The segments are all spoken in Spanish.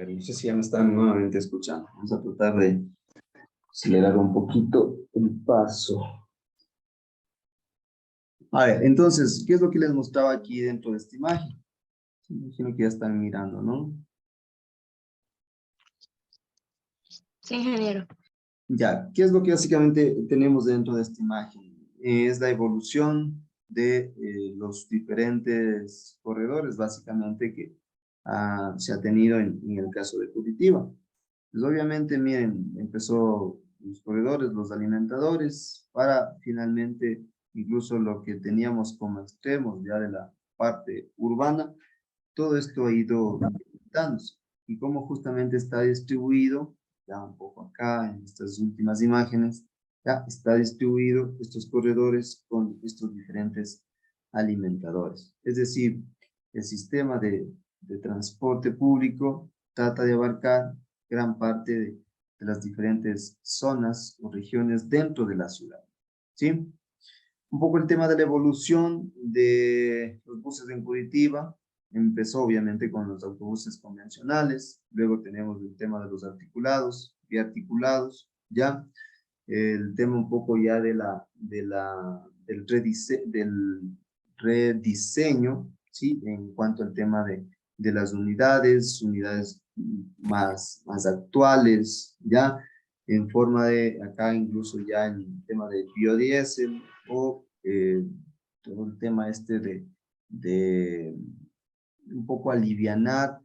ver, no sé si ya me están nuevamente escuchando. Vamos a tratar de acelerar un poquito el paso. A ver, entonces, ¿qué es lo que les mostraba aquí dentro de esta imagen? Me imagino que ya están mirando, ¿no? Sí, ingeniero. Ya, ¿qué es lo que básicamente tenemos dentro de esta imagen? Es la evolución de los diferentes corredores, básicamente, que se ha tenido en el caso de Curitiba. Pues obviamente, miren, empezó los corredores, los alimentadores, para finalmente, incluso lo que teníamos como extremos ya de la parte urbana, todo esto ha ido implementándose. Y cómo justamente está distribuido, ya un poco acá en estas últimas imágenes, ya está distribuido estos corredores con estos diferentes alimentadores. Es decir, el sistema de transporte público trata de abarcar gran parte de las diferentes zonas o regiones dentro de la ciudad. ¿Sí? Un poco el tema de la evolución de los buses en Curitiba. Empezó obviamente con los autobuses convencionales, luego tenemos el tema de los articulados, biarticulados, ya. El tema un poco ya del rediseño, ¿sí? En cuanto al tema de las unidades más actuales, ya, en forma de, acá incluso ya en el tema de biodiesel o todo el tema este de un poco alivianar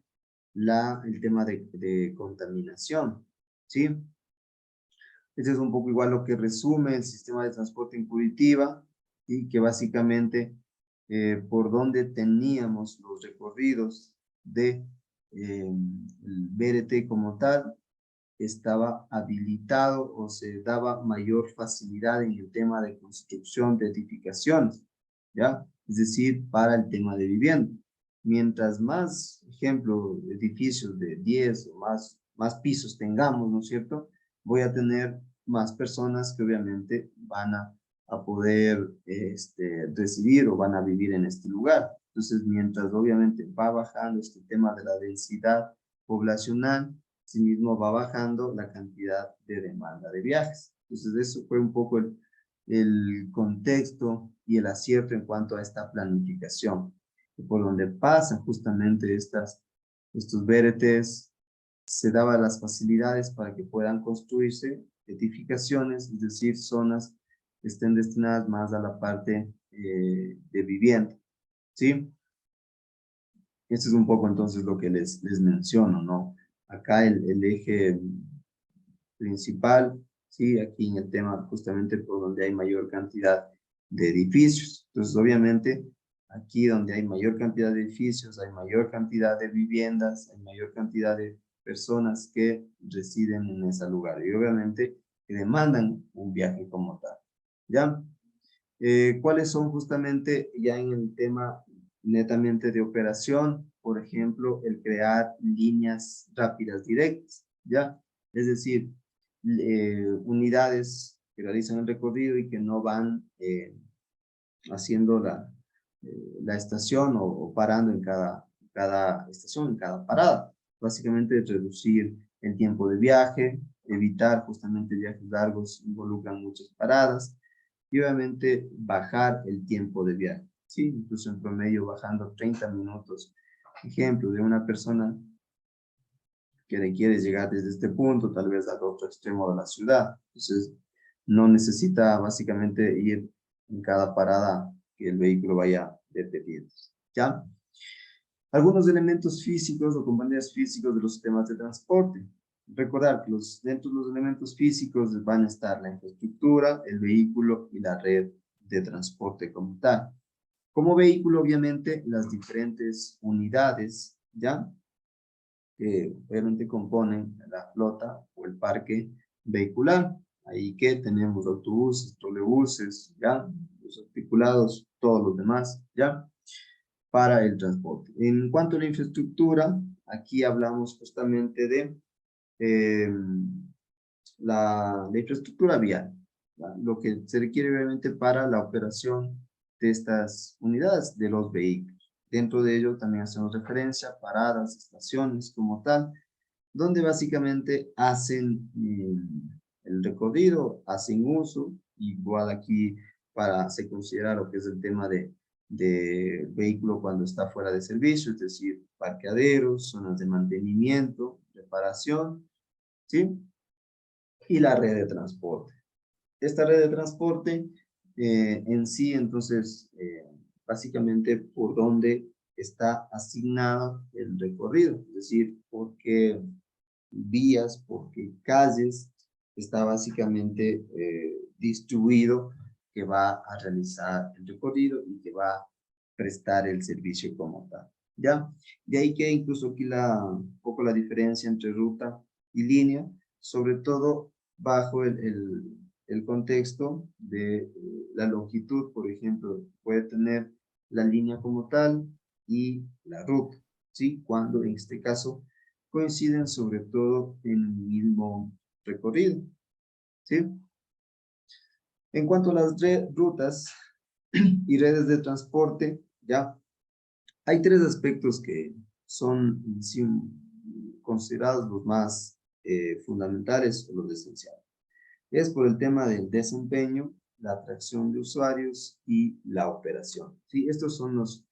el tema de contaminación, ¿sí? Ese es un poco igual lo que resume el sistema de transporte en Curitiba y que básicamente por donde teníamos los recorridos de el BRT como tal, estaba habilitado o se daba mayor facilidad en el tema de construcción de edificaciones, ¿ya? Es decir, para el tema de vivienda. Mientras más, ejemplo, edificios de 10 o más pisos tengamos, ¿no es cierto? Voy a tener más personas que obviamente van a poder residir o van a vivir en este lugar. Entonces, mientras obviamente va bajando este tema de la densidad poblacional, asimismo va bajando la cantidad de demanda de viajes. Entonces, eso fue un poco el contexto y el acierto en cuanto a esta planificación. Y por donde pasan justamente estos BRTs, se daban las facilidades para que puedan construirse edificaciones, es decir, zonas que estén destinadas más a la parte de vivienda, ¿sí? Este es un poco entonces lo que les menciono, ¿no? Acá el eje principal, ¿sí? Aquí en el tema justamente por donde hay mayor cantidad de edificios. Entonces, obviamente, aquí donde hay mayor cantidad de edificios, hay mayor cantidad de viviendas, hay mayor cantidad de personas que residen en ese lugar y obviamente que demandan un viaje como tal, ¿ya? ¿Cuáles son justamente ya en el tema netamente de operación? Por ejemplo, el crear líneas rápidas directas, ¿ya? Es decir, unidades que realizan el recorrido y que no van haciendo la estación o parando en cada estación, en cada parada. Básicamente reducir el tiempo de viaje, evitar justamente viajes largos, involucran muchas paradas y obviamente bajar el tiempo de viaje. Sí, incluso en promedio bajando 30 minutos. Ejemplo de una persona que requiere llegar desde este punto, tal vez al otro extremo de la ciudad. Entonces, no necesita básicamente ir en cada parada que el vehículo vaya deteniendo. ¿Ya? Algunos elementos físicos o componentes físicos de los sistemas de transporte. Recordar que dentro de los elementos físicos van a estar la infraestructura, el vehículo y la red de transporte como tal. Como vehículo, obviamente, las diferentes unidades, ¿ya? Que obviamente componen la flota o el parque vehicular. Ahí que tenemos autobuses, trolebuses, ¿ya? Los articulados, todos los demás, ¿ya? Para el transporte. En cuanto a la infraestructura, aquí hablamos justamente de eh, la infraestructura vial, ¿ya? Lo que se requiere obviamente para la operación de estas unidades, de los vehículos. Dentro de ello también hacemos referencia a paradas, estaciones como tal, donde básicamente hacen el recorrido, hacen uso, igual aquí se considera lo que es el tema de vehículo cuando está fuera de servicio, es decir, parqueaderos, zonas de mantenimiento, reparación, ¿sí? Y la red de transporte. Esta red de transporte en sí, entonces, básicamente por dónde está asignado el recorrido, es decir, por qué vías, por qué calles está básicamente distribuido que va a realizar el recorrido y que va a prestar el servicio como tal. ¿Ya? De ahí que incluso aquí un poco la diferencia entre ruta y línea, sobre todo bajo el contexto de la longitud, por ejemplo, puede tener la línea como tal y la ruta, ¿sí? Cuando en este caso coinciden sobre todo en el mismo recorrido, ¿sí? En cuanto a las rutas y redes de transporte, ya hay tres aspectos que son sí, considerados los más fundamentales o los esenciales. Es por el tema del desempeño, la atracción de usuarios y la operación. Sí, estos son los,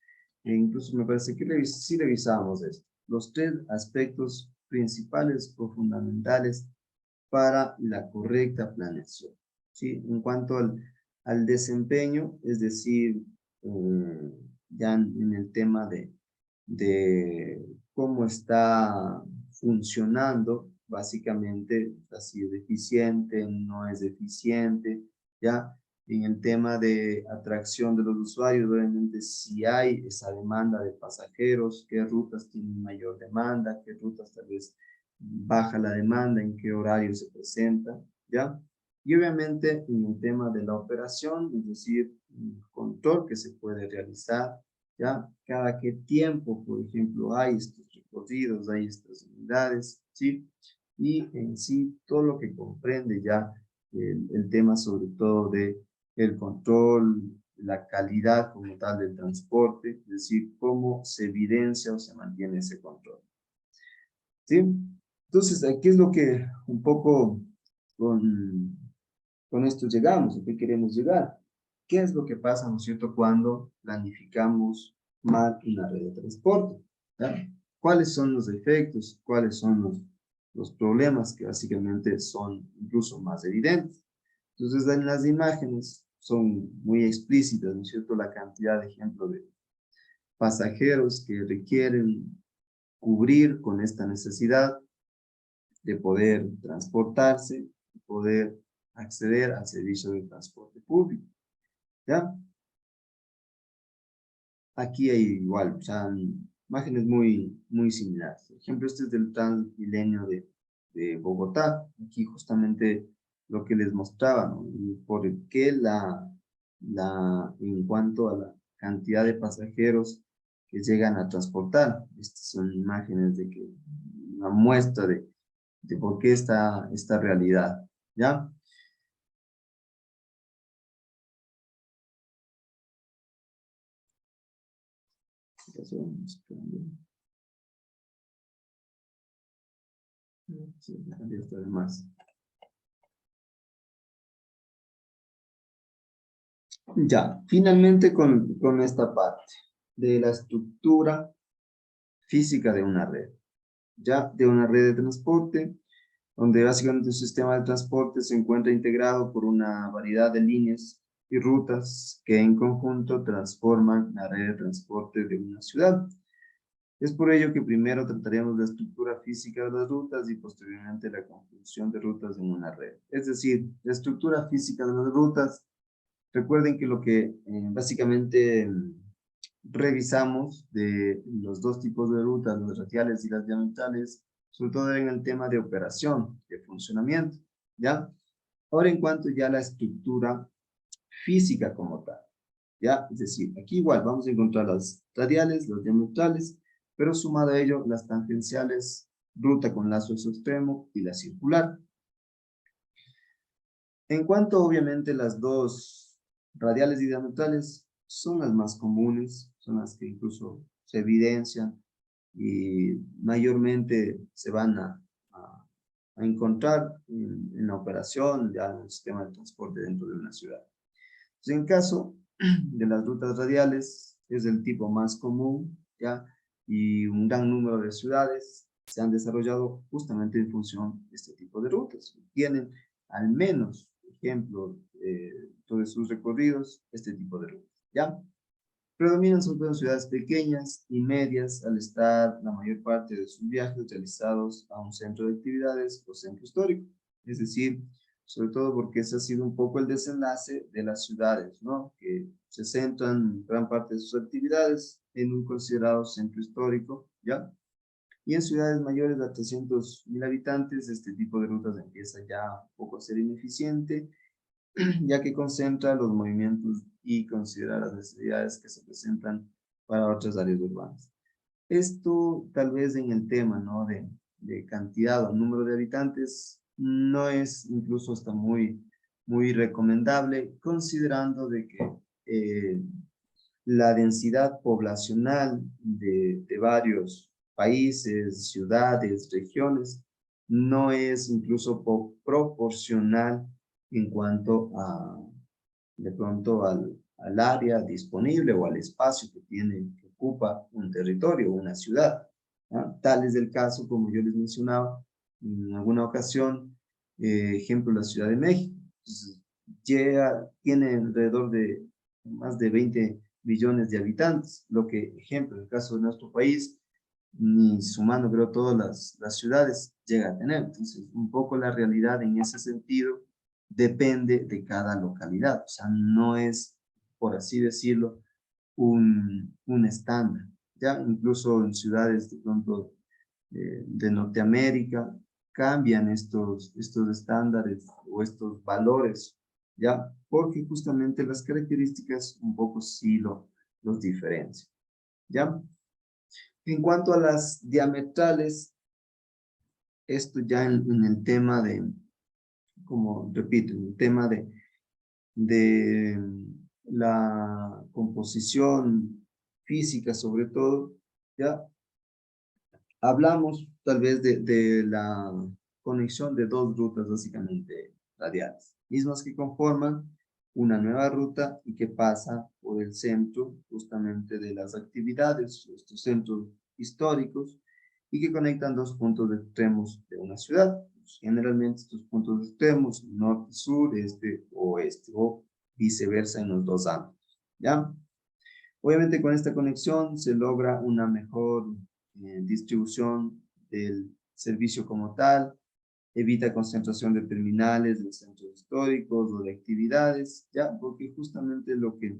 incluso me parece que sí revisábamos esto, los tres aspectos principales o fundamentales para la correcta planeación. ¿Sí? En cuanto al desempeño, es decir, ya en el tema de cómo está funcionando, básicamente, si es eficiente, no es eficiente, ya en el tema de atracción de los usuarios, obviamente si hay esa demanda de pasajeros, qué rutas tienen mayor demanda, qué rutas tal vez baja la demanda, en qué horario se presenta, ¿ya? Y obviamente en el tema de la operación, es decir, el control que se puede realizar, ¿ya? Cada qué tiempo, por ejemplo, hay estos recorridos, hay estas unidades, ¿sí? Y en sí, todo lo que comprende ya el tema sobre todo de el control, la calidad como tal del transporte, es decir, cómo se evidencia o se mantiene ese control. ¿Sí? Entonces, aquí es lo que un poco con esto llegamos, ¿a qué queremos llegar? ¿Qué es lo que pasa, ¿no es cierto?, cuando planificamos mal una red de transporte, ¿ya? ¿Cuáles son los efectos? ¿Cuáles son los problemas que básicamente son incluso más evidentes? Entonces, en las imágenes son muy explícitas, ¿no es cierto?, la cantidad de ejemplos de pasajeros que requieren cubrir con esta necesidad de poder transportarse, de poder acceder al servicio de transporte público, ¿ya? Aquí hay igual, o sea, imágenes muy similares. Por ejemplo, este es del Transmilenio de Bogotá. Aquí justamente lo que les mostraba, ¿no? Por qué en cuanto a la cantidad de pasajeros que llegan a transportar. Estas son imágenes de que una muestra de por qué esta realidad, ¿ya? Ya, finalmente con esta parte de la estructura física de una red, ya de una red de transporte, donde básicamente un sistema de transporte se encuentra integrado por una variedad de líneas y rutas que en conjunto transforman la red de transporte de una ciudad. Es por ello que primero trataremos la estructura física de las rutas y posteriormente la conjunción de rutas en una red. Es decir, la estructura física de las rutas, recuerden que lo que básicamente revisamos de los dos tipos de rutas, las radiales y las diametrales, sobre todo en el tema de operación, de funcionamiento, ¿ya? Ahora en cuanto ya a la estructura física como tal, ¿ya? Es decir, aquí igual vamos a encontrar las radiales, las diametrales, pero sumado a ello las tangenciales, ruta con lazo extremo y la circular. En cuanto obviamente las dos radiales y diametrales son las más comunes, son las que incluso se evidencian y mayormente se van a encontrar en la operación ya en el sistema de transporte dentro de una ciudad. Entonces, en caso de las rutas radiales, es el tipo más común, ¿ya? Y un gran número de ciudades se han desarrollado justamente en función de este tipo de rutas. Tienen al menos, por ejemplo, todos sus recorridos, este tipo de rutas, ¿ya? Predominan sobre todo en ciudades pequeñas y medias al estar la mayor parte de sus viajes realizados a un centro de actividades o centro histórico. Es decir, sobre todo porque ese ha sido un poco el desenlace de las ciudades, ¿no? Que se centran gran parte de sus actividades en un considerado centro histórico, ¿ya? Y en ciudades mayores de 300.000 habitantes, este tipo de rutas empieza ya un poco a ser ineficiente, ya que concentra los movimientos y considera las necesidades que se presentan para otras áreas urbanas. Esto tal vez en el tema, ¿no? de cantidad o número de habitantes no es incluso hasta muy recomendable, considerando de que la densidad poblacional de varios países, ciudades, regiones, no es incluso proporcional en cuanto a, de pronto, al área disponible o al espacio que ocupa un territorio o una ciudad, ¿no? Tal es el caso, como yo les mencionaba en alguna ocasión, ejemplo, la Ciudad de México. Entonces, tiene alrededor de más de 20 millones de habitantes, lo que, ejemplo, en el caso de nuestro país, ni sumando, creo, todas las ciudades llega a tener. Entonces, un poco la realidad en ese sentido depende de cada localidad. O sea, no es, por así decirlo, un estándar. Ya incluso en ciudades de pronto de Norteamérica cambian estos estándares o estos valores, ¿ya? Porque justamente las características un poco sí los diferencian, ¿ya? En cuanto a las diametrales, esto ya en el tema de, como repito, en el tema de la composición física sobre todo, ya hablamos tal vez de la conexión de dos rutas básicamente radiales, mismas que conforman una nueva ruta y que pasa por el centro justamente de las actividades, estos centros históricos, y que conectan dos puntos extremos de una ciudad. Generalmente estos puntos extremos, norte, sur, este, oeste, o viceversa en los dos ámbitos, ¿ya? Obviamente con esta conexión se logra una mejor distribución del servicio como tal, evita concentración de terminales, de centros históricos o de actividades, ya, porque justamente lo que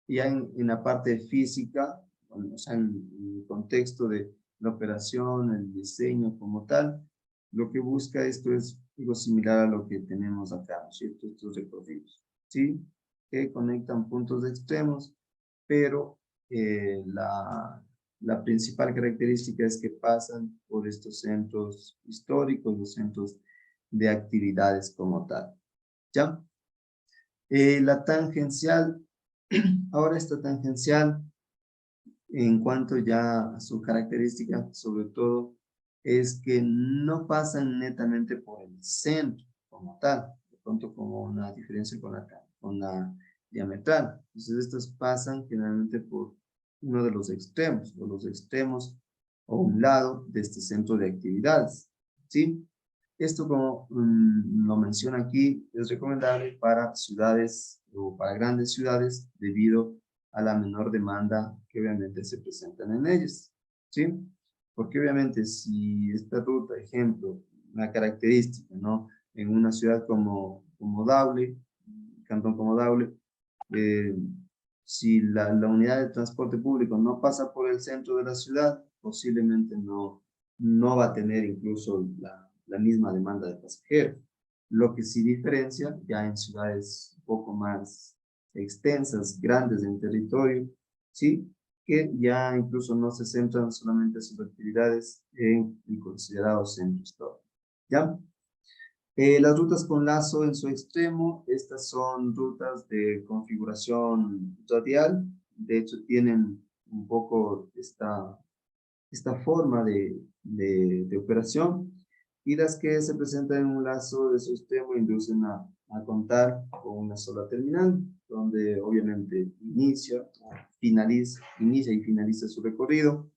ya en la parte física, bueno, o sea, en el contexto de la operación, el diseño como tal, lo que busca esto es algo similar a lo que tenemos acá, ¿no es cierto? Estos recorridos, ¿sí? Que conectan puntos extremos, pero la principal característica es que pasan por estos centros históricos, los centros de actividades como tal, ¿ya? La tangencial, ahora esta tangencial, en cuanto ya a su característica, sobre todo, es que no pasan netamente por el centro como tal, de pronto como una diferencia con la diametral. Entonces estas pasan generalmente por uno de los extremos, o los extremos o un lado de este centro de actividades, ¿sí? Esto, como lo menciona aquí, es recomendable para ciudades o para grandes ciudades debido a la menor demanda que obviamente se presentan en ellas, ¿sí? Porque obviamente si esta ruta, ejemplo, una característica, ¿no? En una ciudad como Daule, cantón como Daule, eh, si la unidad de transporte público no pasa por el centro de la ciudad, posiblemente no va a tener incluso la misma demanda de pasajeros. Lo que sí diferencia ya en ciudades un poco más extensas, grandes en territorio, ¿sí? Que ya incluso no se centran solamente sus actividades en el considerado centro histórico, ¿ya? Las rutas con lazo en su extremo, estas son rutas de configuración radial, de hecho tienen un poco esta forma de operación, y las que se presentan en un lazo de su extremo inducen a contar con una sola terminal, donde obviamente inicia y finaliza su recorrido.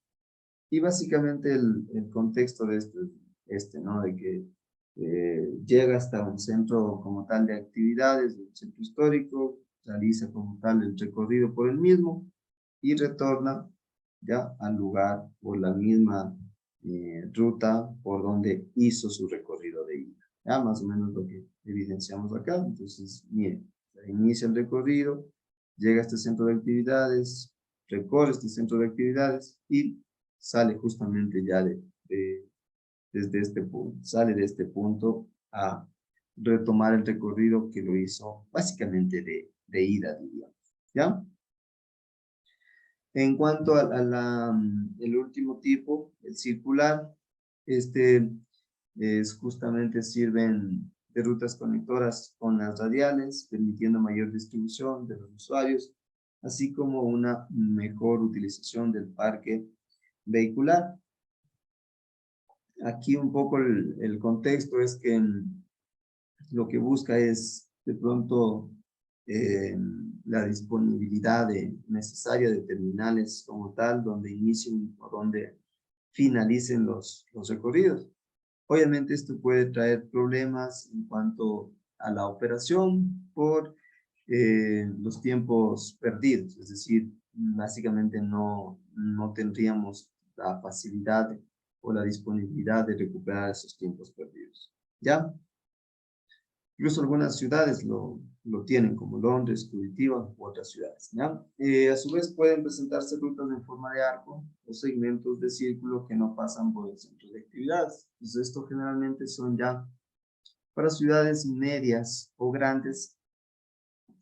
Y básicamente el contexto de esto es ¿no? De que llega hasta un centro como tal de actividades, un centro histórico, realiza como tal el recorrido por el mismo y retorna ya al lugar por la misma ruta por donde hizo su recorrido de ida. Ya más o menos lo que evidenciamos acá. Entonces, miren, inicia el recorrido, llega a este centro de actividades, recorre este centro de actividades y sale justamente ya desde este punto, sale de este punto a retomar el recorrido que lo hizo básicamente de ida, diríamos, ¿ya? En cuanto el último tipo, el circular, justamente sirven de rutas conectoras con las radiales, permitiendo mayor distribución de los usuarios, así como una mejor utilización del parque vehicular. Aquí un poco el contexto es que lo que busca es de pronto la disponibilidad necesaria de terminales como tal, donde inicien o donde finalicen los recorridos. Obviamente esto puede traer problemas en cuanto a la operación por los tiempos perdidos, es decir, básicamente no tendríamos la facilidad o la disponibilidad de recuperar esos tiempos perdidos, ¿ya? Incluso algunas ciudades lo tienen, como Londres, Curitiba u otras ciudades, ¿ya? A su vez pueden presentarse rutas en forma de arco o segmentos de círculo que no pasan por el centro de actividades. Entonces esto generalmente son ya para ciudades medias o grandes,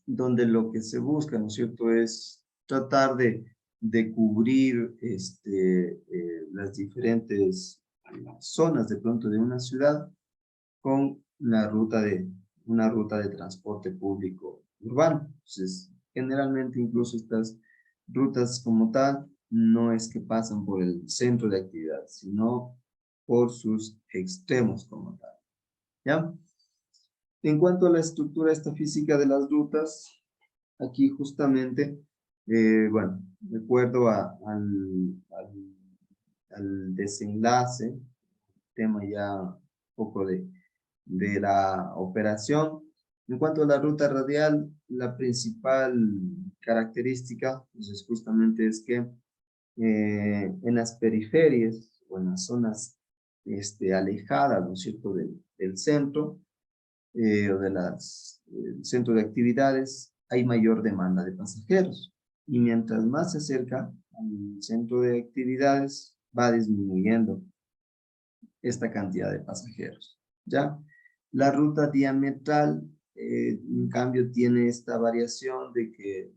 donde lo que se busca, ¿no es cierto?, es tratar de cubrir las diferentes zonas de pronto de una ciudad con una ruta de transporte público urbano. Entonces, generalmente incluso estas rutas como tal no es que pasan por el centro de actividad, sino por sus extremos como tal, ¿ya? En cuanto a la estructura esta física de las rutas, aquí justamente, bueno, de acuerdo al desenlace, tema ya un poco de la operación. En cuanto a la ruta radial, la principal característica, pues, justamente es que en las periferias o en las zonas alejadas, ¿no es cierto?, del centro, o del centro de actividades, hay mayor demanda de pasajeros. Y mientras más se acerca al centro de actividades, va disminuyendo esta cantidad de pasajeros, ¿ya? La ruta diametral, en cambio, tiene esta variación de que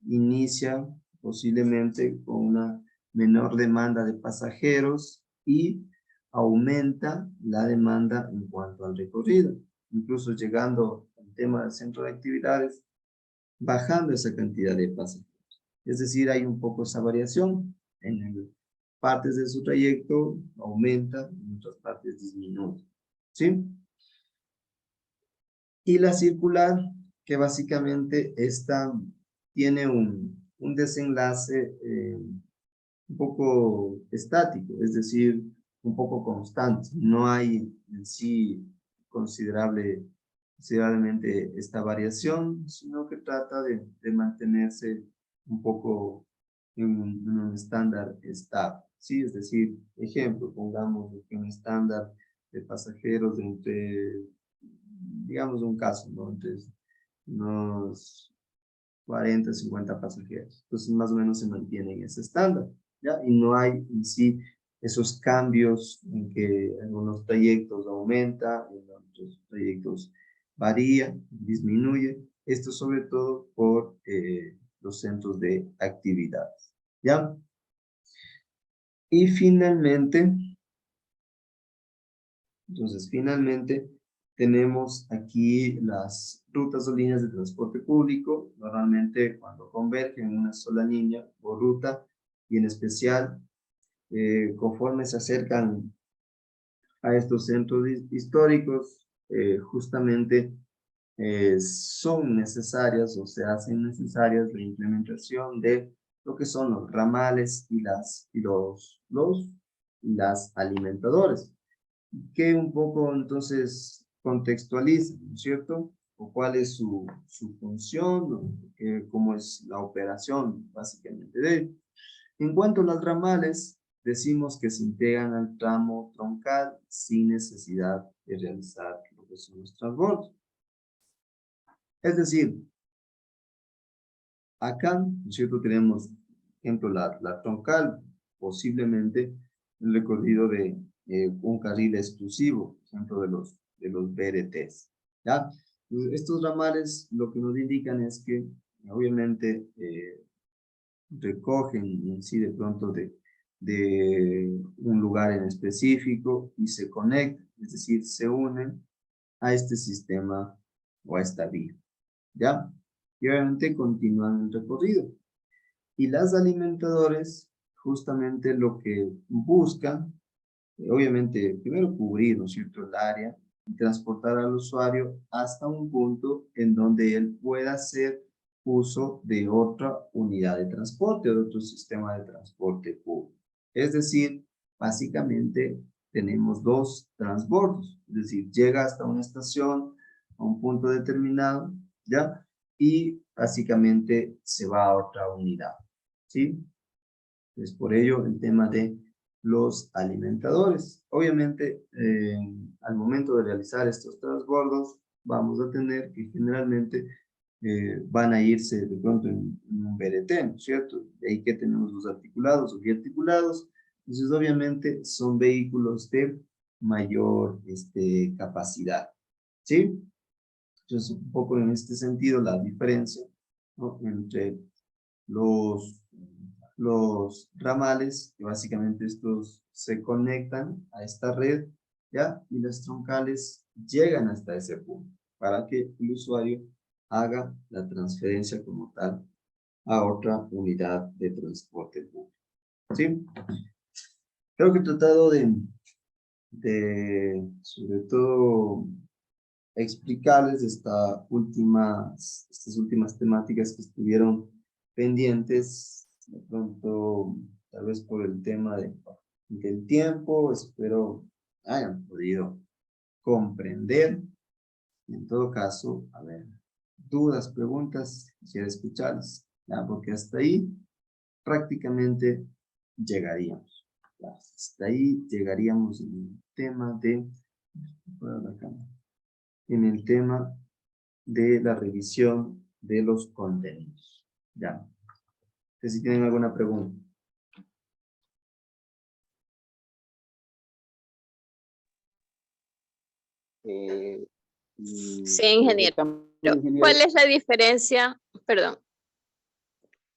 inicia posiblemente con una menor demanda de pasajeros y aumenta la demanda en cuanto al recorrido, incluso llegando al tema del centro de actividades, bajando esa cantidad de pasajeros. Es decir, hay un poco esa variación. En partes de su trayecto aumenta, en otras partes disminuye, ¿sí? Y la circular, que básicamente esta tiene un desenlace un poco estático, es decir, un poco constante. No hay en sí considerablemente esta variación, sino que trata de mantenerse un poco en un estándar estable, ¿sí? Es decir, ejemplo, pongamos que un estándar de pasajeros de entre, digamos un caso, ¿no?, entre unos 40, 50 pasajeros. Entonces, más o menos se mantiene en ese estándar, ¿ya? Y no hay en sí esos cambios en que en unos trayectos aumenta, en otros trayectos varía, disminuye. Esto sobre todo por los centros de actividades, ¿ya? Y finalmente, tenemos aquí las rutas o líneas de transporte público, normalmente cuando convergen en una sola línea o ruta, y en especial conforme se acercan a estos centros históricos, justamente son necesarias o se hacen necesarias la implementación de lo que son los ramales y las alimentadores, que un poco entonces contextualiza, ¿no es cierto? O cuál es su función, o, cómo es la operación básicamente de él. En cuanto a los ramales, decimos que se integran al tramo troncal sin necesidad de realizar lo que son los transbordos. Es decir, acá, ¿no es cierto? Tenemos, por ejemplo, la troncal, posiblemente el recorrido de un carril exclusivo, por ejemplo, de los BRTs, ¿ya? Estos ramales lo que nos indican es que, obviamente, recogen en sí de pronto de un lugar en específico y se conectan, es decir, se unen a este sistema o a esta vía, ¿ya? Y obviamente continúan el recorrido. Y las alimentadores, justamente lo que buscan, obviamente, primero cubrir, ¿no es cierto?, el área y transportar al usuario hasta un punto en donde él pueda hacer uso de otra unidad de transporte o de otro sistema de transporte público. Es decir, básicamente tenemos dos transbordos, es decir, llega hasta una estación, a un punto determinado, ¿ya? Y básicamente se va a otra unidad, ¿sí? Es por ello el tema de los alimentadores. Obviamente, al momento de realizar estos transbordos, vamos a tener que generalmente van a irse de pronto en un BRT, ¿no es cierto? De ahí que tenemos los articulados o biarticulados. Entonces, obviamente, son vehículos de mayor capacidad, ¿sí? Entonces, un poco en este sentido, la diferencia, ¿no?, entre los ramales, que básicamente estos se conectan a esta red, ¿ya? Y las troncales llegan hasta ese punto, para que el usuario haga la transferencia como tal a otra unidad de transporte público, ¿sí? Creo que he tratado sobre todo, explicarles estas últimas temáticas que estuvieron pendientes, de pronto, tal vez por el tema del tiempo, espero hayan podido comprender. En todo caso, a ver, dudas, preguntas, quisiera escucharlas, ¿ya? Porque hasta ahí prácticamente llegaríamos. ¿Ya? Hasta ahí llegaríamos en el tema en el tema de la revisión de los contenidos. Ya. Entonces, si tienen alguna pregunta. Sí, ingeniero. ¿Cuál es la diferencia? Perdón.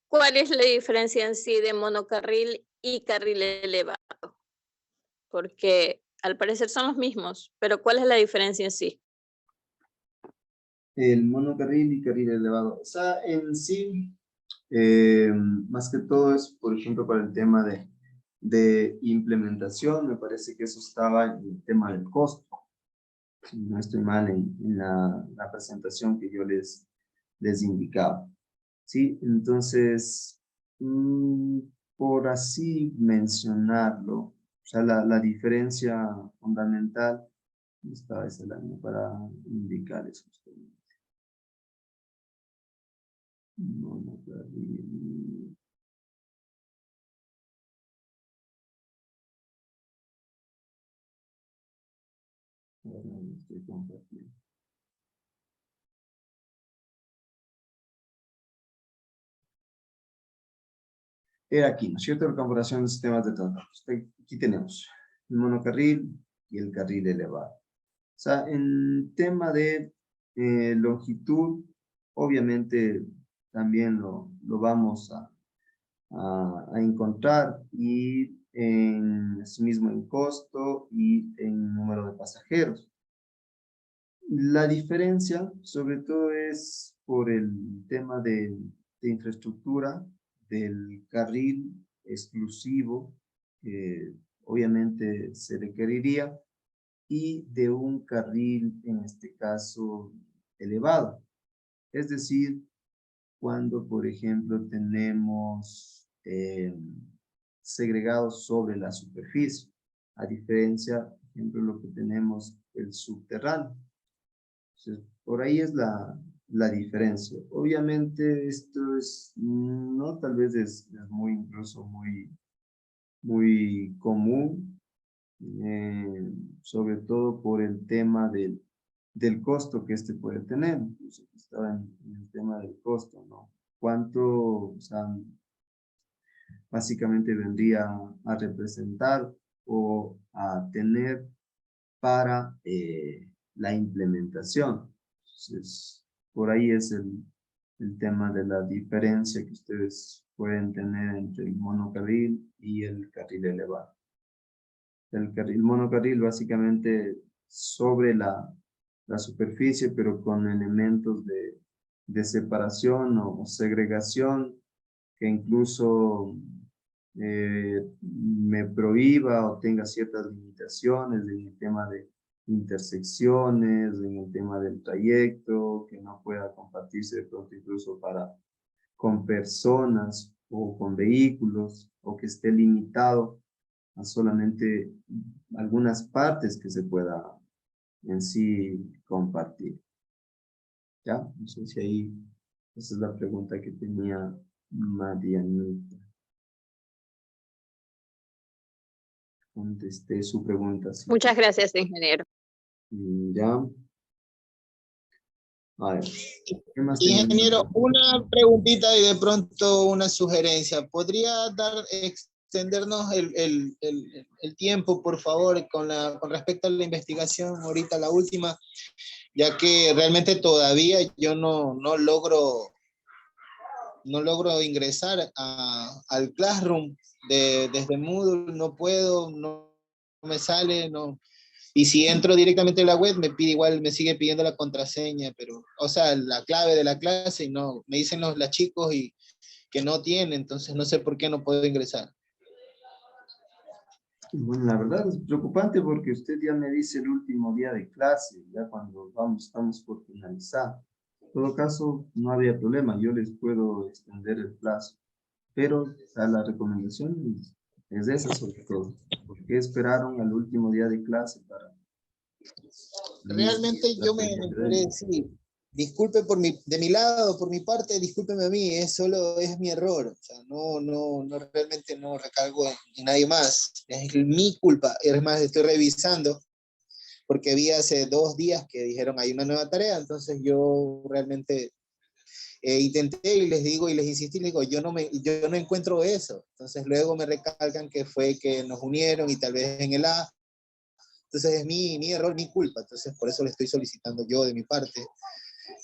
¿Cuál es la diferencia en sí de monocarril y carril elevado? Porque al parecer son los mismos, pero ¿cuál es la diferencia en sí? El monocarril y carril elevado. O sea, en sí, más que todo es, por ejemplo, para el tema de implementación, me parece que eso estaba en el tema del costo. Si no estoy mal en la presentación que yo les indicaba. ¿Sí? Entonces, por así mencionarlo, o sea, la diferencia fundamental, esta es el año para indicar eso. Estoy compartiendo. Era aquí, ¿no es cierto? La comparación de sistemas de transporte. Aquí tenemos el monocarril y el carril elevado. O sea, en tema de longitud, obviamente también lo vamos a encontrar, y asimismo en costo y en número de pasajeros. La diferencia, sobre todo, es por el tema de infraestructura del carril exclusivo, que obviamente se requeriría y de un carril, en este caso, elevado. Es decir, cuando, por ejemplo, tenemos segregados sobre la superficie, a diferencia, por ejemplo, lo que tenemos el subterráneo. Entonces, por ahí es la diferencia. Obviamente esto es, no, tal vez es muy, incluso muy común, sobre todo por el tema del costo que este puede tener. Incluso estaba en el tema del costo, ¿no? ¿Cuánto, o sea, básicamente vendría a representar o a tener para la implementación? Entonces, por ahí es el tema de la diferencia que ustedes pueden tener entre el monocarril y el carril elevado. El monocarril básicamente sobre la superficie, pero con elementos de separación o segregación que incluso me prohíba o tenga ciertas limitaciones en el tema de intersecciones, en el tema del trayecto, que no pueda compartirse de pronto incluso con personas o con vehículos, o que esté limitado a solamente algunas partes que se pueda en sí compartir. ¿Ya? No sé si ahí, esa es la pregunta que tenía Marianita. Contesté su pregunta. Sí. Muchas gracias, ingeniero. Ya. A ver, ¿qué más Ingeniero, una preguntita y de pronto una sugerencia. ¿Podría extendernos el tiempo, por favor, con respecto a la investigación, ahorita la última, ya que realmente todavía yo no logro ingresar al Classroom desde Moodle, no puedo, no me sale, no. Y si entro directamente a la web, me pide igual, me sigue pidiendo la contraseña, pero, o sea, la clave de la clase, y no, me dicen los chicos y que no tiene, entonces no sé por qué no puedo ingresar. Bueno, la verdad es preocupante porque usted ya me dice el último día de clase, ya cuando estamos por finalizar. En todo caso, no había problema, yo les puedo extender el plazo, pero la recomendación es esa sobre todo. ¿Por qué esperaron al último día de clase para...? Realmente yo me enteré, sí. Disculpe de mi lado, por mi parte, discúlpeme a mí, solo es mi error. O sea, realmente no recargo en nadie más. Es mi culpa. Es más, estoy revisando porque vi hace 2 días que dijeron hay una nueva tarea, entonces yo realmente intenté y les digo y les insistí, les digo, yo no encuentro eso. Entonces luego me recalcan que fue que nos unieron y tal vez en el A. Entonces es mi error, mi culpa. Entonces por eso le estoy solicitando yo de mi parte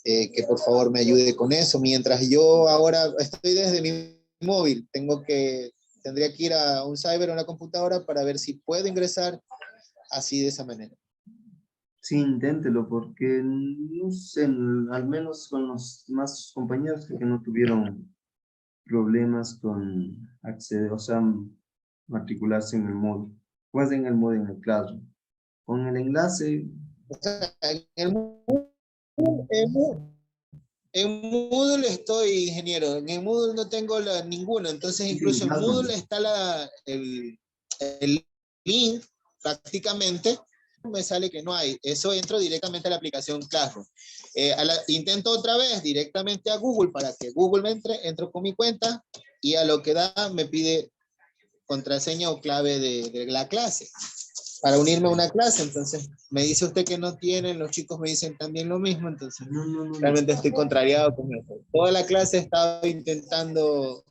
que por favor me ayude con eso. Mientras yo ahora estoy desde mi móvil, tendría que ir a un cyber o una computadora para ver si puedo ingresar así de esa manera. Sí, inténtelo porque, no sé, al menos con los más compañeros que no tuvieron problemas con acceder, o sea, matricularse en el módulo, pues en el Classroom. Con el enlace. O sea, en Moodle estoy, ingeniero. En el Moodle no tengo ninguna. Entonces, incluso en Moodle está el link prácticamente. Me sale que no hay. Eso entro directamente a la aplicación Classroom. Intento otra vez directamente a Google para que Google me entro con mi cuenta y a lo que da me pide contraseña o clave de la clase para unirme a una clase. Entonces me dice usted que no tienen, los chicos me dicen también lo mismo, entonces realmente estoy contrariado con eso. Toda la clase he estado intentando,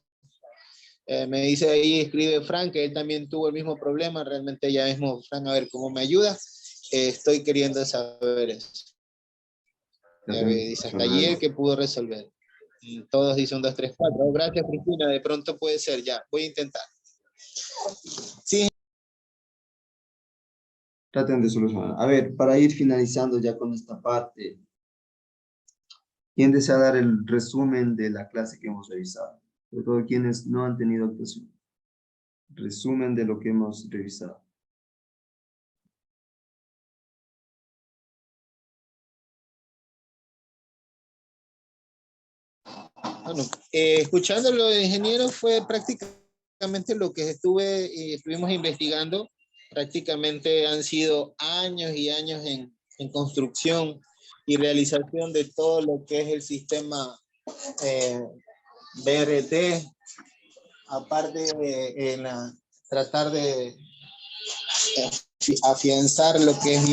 me dice ahí, escribe Frank, que él también tuvo el mismo problema, realmente ya mismo, Frank, a ver cómo me ayuda, estoy queriendo saber eso. Dice hasta ayer que pudo resolver. Todos dicen 1, 2, 3, 4. Gracias, Cristina, de pronto puede ser, ya, voy a intentar. Sí. Traten de solucionar. A ver, para ir finalizando ya con esta parte, ¿quién desea dar el resumen de la clase que hemos revisado? Sobre todo quienes no han tenido actuación. Resumen de lo que hemos revisado. Bueno, escuchándolo, ingeniero, fue prácticamente lo que estuvimos investigando. Prácticamente han sido años y años en construcción y realización de todo lo que es el sistema BRT, aparte de tratar de afianzar lo que es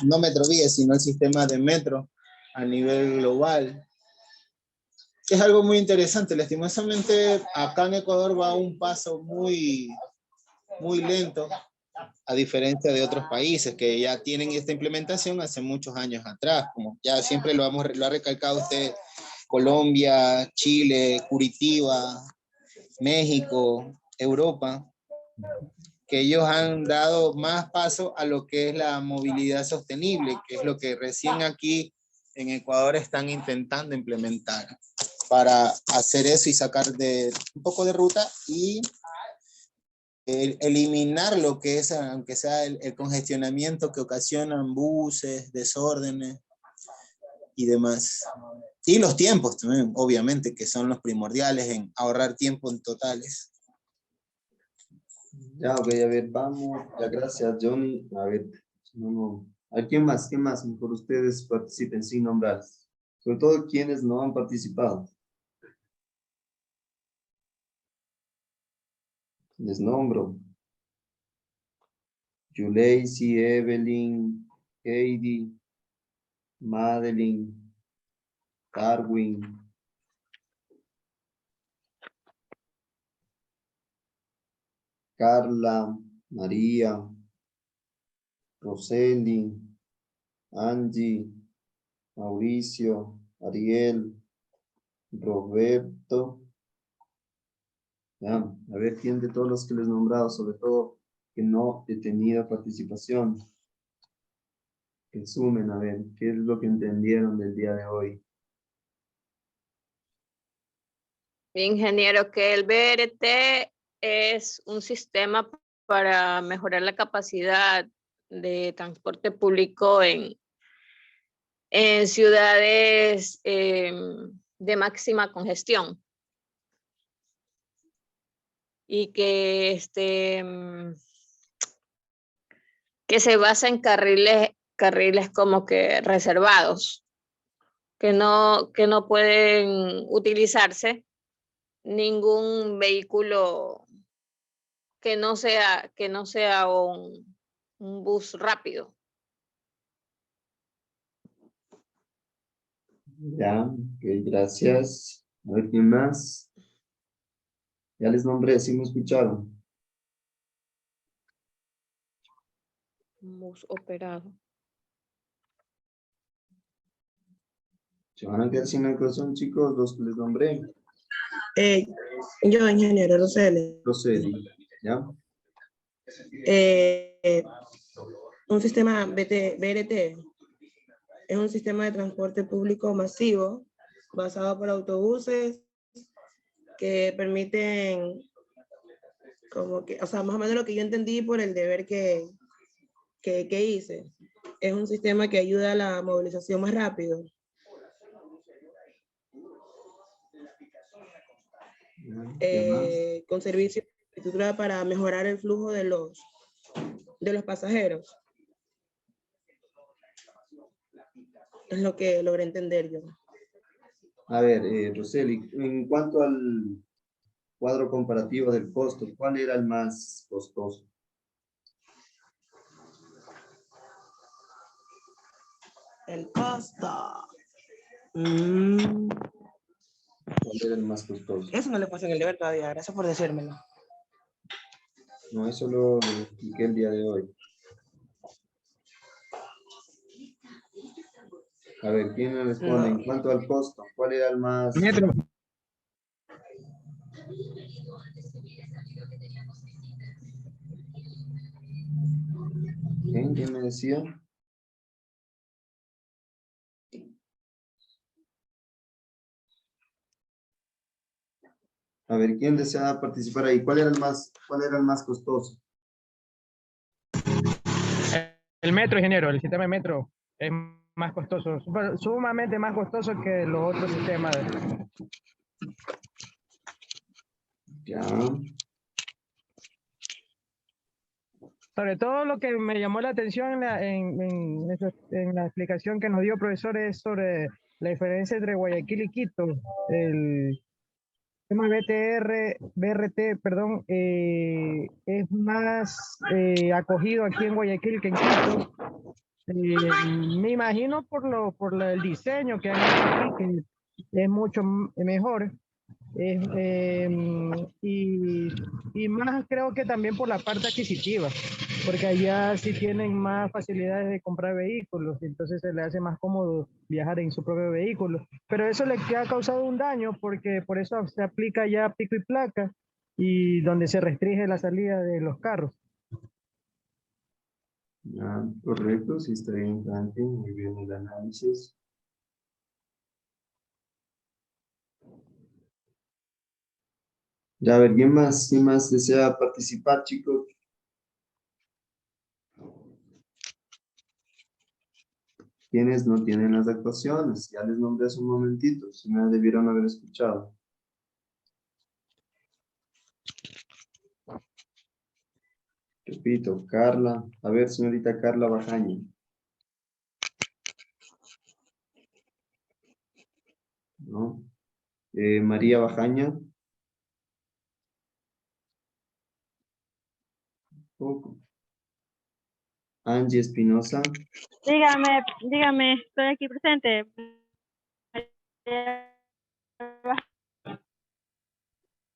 no metrovía, sino el sistema de metro a nivel global. Es algo muy interesante. Lastimosamente, acá en Ecuador va a un paso muy, muy lento, a diferencia de otros países que ya tienen esta implementación hace muchos años atrás, como ya siempre lo ha recalcado usted, Colombia, Chile, Curitiba, México, Europa, que ellos han dado más paso a lo que es la movilidad sostenible, que es lo que recién aquí en Ecuador están intentando implementar para hacer eso y sacar un poco de ruta y eliminar lo que es, aunque sea el congestionamiento que ocasionan buses, desórdenes y demás. Y los tiempos también, obviamente, que son los primordiales en ahorrar tiempo en totales. Ya, ok, a ver, vamos. Ya, gracias, Johnny. A ver, a ver, ¿quién más? ¿Quién más? Mejor ustedes participen sin nombrar. Sobre todo quienes no han participado. Les nombro. Yuleisi, Evelyn, Heidi, Madeline, Darwin, Carla, María, Roseli, Angie, Mauricio, Ariel, Roberto. Ya, a ver quién de todos los que les he nombrado, sobre todo que no he tenido participación. Que sumen, a ver, qué es lo que entendieron del día de hoy. Ingeniero, que el BRT es un sistema para mejorar la capacidad de transporte público en ciudades de máxima congestión. Y que que se basa en carriles como que reservados, que no pueden utilizarse ningún vehículo que no sea un bus rápido. Ya, ok, gracias. A ver, ¿quién más? Ya les nombré, ¿sí me escucharon? Bus operado. ¿Se van a quedar sin el corazón, chicos, los que les nombré? Yo, ingeniero Roseli. Roseli, ¿ya? Un sistema BRT es un sistema de transporte público masivo basado por autobuses que permiten, como que, o sea, más o menos lo que yo entendí por el deber que hice. Es un sistema que ayuda a la movilización más rápido. Con servicios de infraestructura para mejorar el flujo de los pasajeros. Es lo que logré entender yo. A ver, Roseli, en cuanto al cuadro comparativo del costo, ¿cuál era el más costoso? El costo. ¿Cuál era el más costoso? Eso no le pasa en el deber todavía. Gracias por decírmelo. No, eso lo expliqué el día de hoy. A ver, ¿quién me responde? En cuanto al costo, ¿cuál era el más? Metro. ¿Quién me decía? A ver, ¿quién desea participar ahí? ¿Cuál era el más costoso? El metro, ingeniero, el sistema de metro es más costoso, sumamente más costoso que los otros sistemas. Ya. Sobre todo lo que me llamó la atención en la explicación que nos dio el profesor es sobre la diferencia entre Guayaquil y Quito. El tema BRT, perdón, es más acogido aquí en Guayaquil que en Quito. Me imagino por el diseño que han hecho aquí, que es mucho mejor. Y más creo que también por la parte adquisitiva, porque allá sí tienen más facilidades de comprar vehículos, entonces se le hace más cómodo viajar en su propio vehículo. Pero eso le ha causado un daño, porque por eso se aplica ya pico y placa, y donde se restringe la salida de los carros. Ya, correcto, sí está bien, Franklin, muy bien el análisis. Ya, a ver, ¿quién más desea participar, chicos? ¿Quiénes no tienen las actuaciones? Ya les nombré hace un momentito, si me debieron haber escuchado. Repito, Carla. A ver, señorita Carla Bajaña. ¿No? María Bajaña. Poco. Angie Espinosa. Dígame, estoy aquí presente.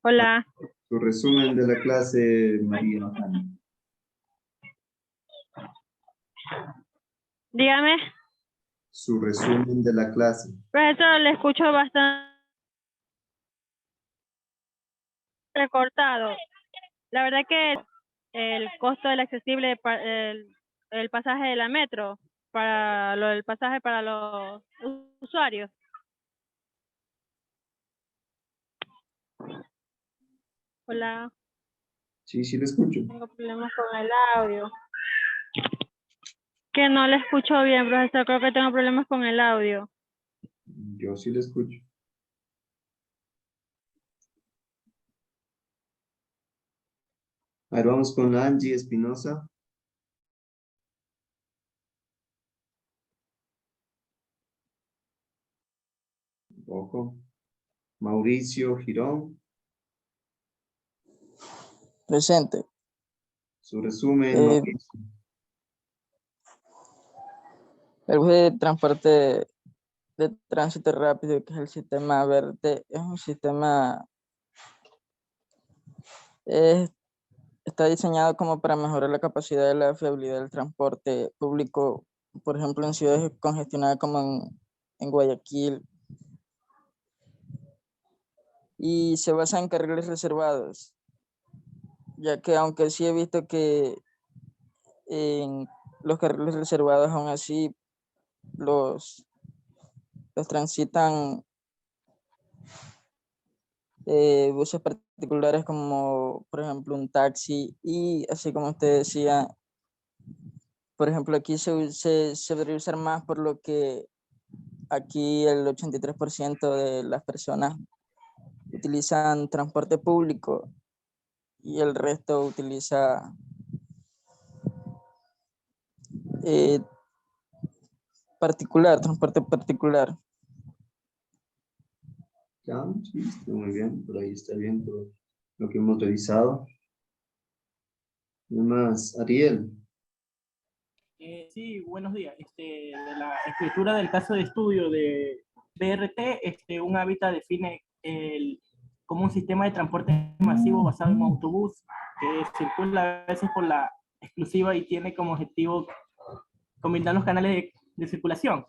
Hola. Su resumen de la clase, María Bajaña. Dígame. Su resumen de la clase. Profesor, le escucho bastante recortado. La verdad que el costo del accesible, el pasaje de la metro, para el pasaje para los usuarios. Hola. Sí, sí le escucho. Tengo problemas con el audio. Que no le escucho bien, profesor. Creo que tengo problemas con el audio. Yo sí le escucho. A ver, vamos con Angie Espinosa. Un poco. Mauricio Girón. Presente. Su resumen, Mauricio. El bus de transporte de tránsito rápido, que es el sistema verde, es un sistema, está diseñado como para mejorar la capacidad y la fiabilidad del transporte público, por ejemplo, en ciudades congestionadas como en Guayaquil, y se basa en carriles reservados, ya que aunque sí he visto que en los carriles reservados aún así los transitan buses particulares como por ejemplo un taxi, y así como usted decía, por ejemplo aquí se debería usar más, por lo que aquí el 83% de las personas utilizan transporte público y el resto utiliza transporte particular. Ya, sí, está muy bien, por ahí está bien todo lo que hemos revisado. Además, Ariel. Sí, buenos días. De la escritura del caso de estudio de BRT, un hábitat define como un sistema de transporte masivo basado en un autobús que circula a veces por la exclusiva y tiene como objetivo combinar los canales de circulación.